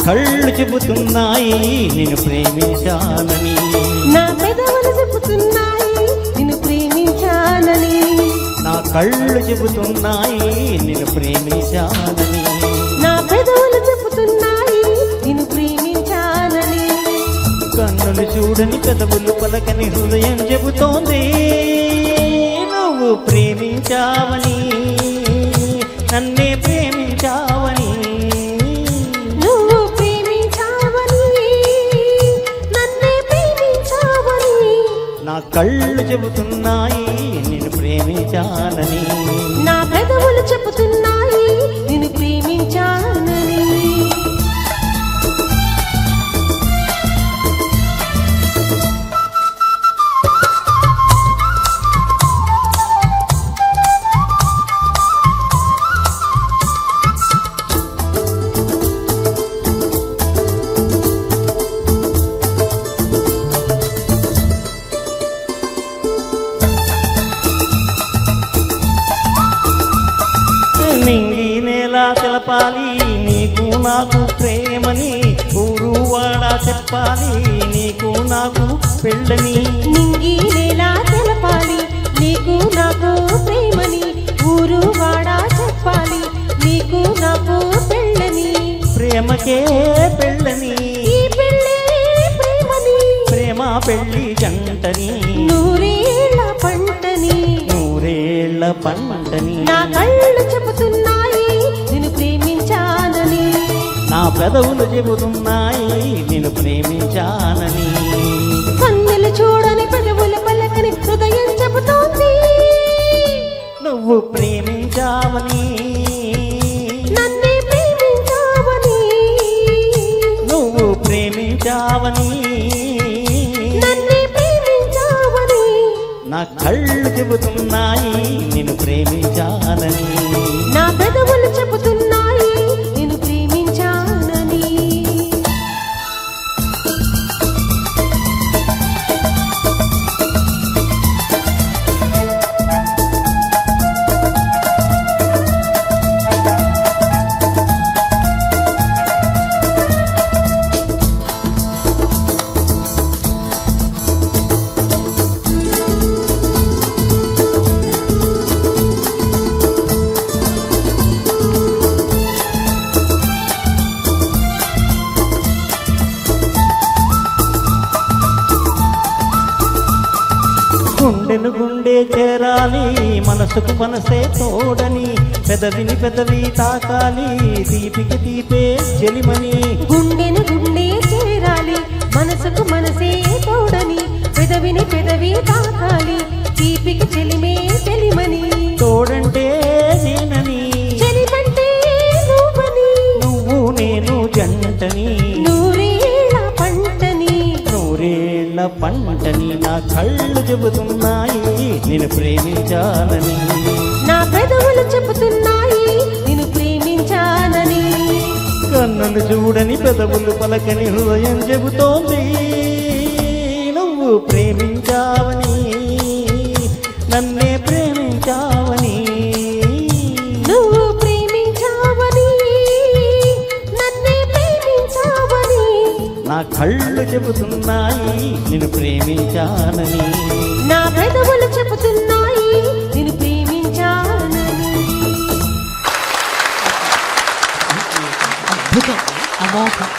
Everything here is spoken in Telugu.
కళ్ళు చెబుతున్నాయి నిన్ను ప్రేమించానని, నా పెదవులు చెబుతున్నాయి నిన్ను ప్రేమించానని, నా కళ్ళు చెబుతున్నాయి నిన్ను ప్రేమించానని, నా పెదవులు చెబుతున్నాయి నిన్ను ప్రేమించానని, కన్నులు చూడని పెదవులు పలకని హృదయం చెబుతోంది నువ్వు ప్రేమించావని, నన్నే ప్రేమించావని, నువ్వు ప్రేమించావని, నన్నే ప్రేమించావని, నా కళ్ళు చెబుతున్నాయి నిన్ను ప్రేమించానని, నా పెదవులు చెబుతున్నాయి నిన్ను ప్రేమించానని. నింగి నేల తెలపాలి నీకు నాకు ప్రేమని, ఊరు వాడ చెప్పాలి నీకు నాకు పెళ్ళని, నింగి నేల తెలపాలి నీకు నాకు ప్రేమని, ఊరు వాడ చెప్పాలి నీకు నాకు పెళ్ళని, ప్రేమకే పెళ్ళని, ఈ పెళ్ళే ప్రేమని, ప్రేమ పెళ్ళి జంటని, నూరేళ్ల పంటని, నూరేళ్ల పంటని, నా కళ్ళు చెబుతున్నాయి నిన్ను ప్రేమించానని, నా పెదవులు చెబుతున్నాయి నిన్ను ప్రేమించానని, కన్నులు చూడని పెదవుల పలకని హృదయం చెబుతోంది నువ్వు ప్రేమించావని, నన్నే ప్రేమించావని, నువ్వు ప్రేమించావని, నన్నే ప్రేమించావని, నా కళ్ళు చెబుతున్నాయి నిన్ను ప్రేమించానని, నా పెదవులు చెబుతున్నాయి నిన్ను ప్రేమించానని. గుండెను గుండె చేరాలి మనసుకు మనసే తోడని, పెదవిని పెదవి తాకాలి తీపికి తీపే చెలిమని, గుండెను గుండె చేరాలి మనసుకు మనసే తోడని, పెదవిని పెదవి తాకాలి తీపికి చెలిమే చెలిమని, తోడంటే నేనని చెలిమంటే నువ్వని, నువ్వు నేను జంటని, నూరేళ్ల పంటని, నూరేళ్ల పంటని, నా కళ్ళు చెబుతున్నాయి నేను ప్రేమించానని, నా పెదవులు చెబుతున్నాయి నిన్ను ప్రేమించానని, కన్నులు చూడని పెదవులు పలకని హృదయం చెబుతోంది నువ్వు ప్రేమించావని, నన్నే ప్రేమించావని, నువ్వు ప్రేమించావని, నన్నే ప్రేమించావని, నా కళ్ళు చెబుతున్నాయి నిన్ను ప్రేమించానని, నా పెదవులు చెబుతున్నాయి నిన్ను ప్రేమించానని. అద్భుతం, అమోఘం.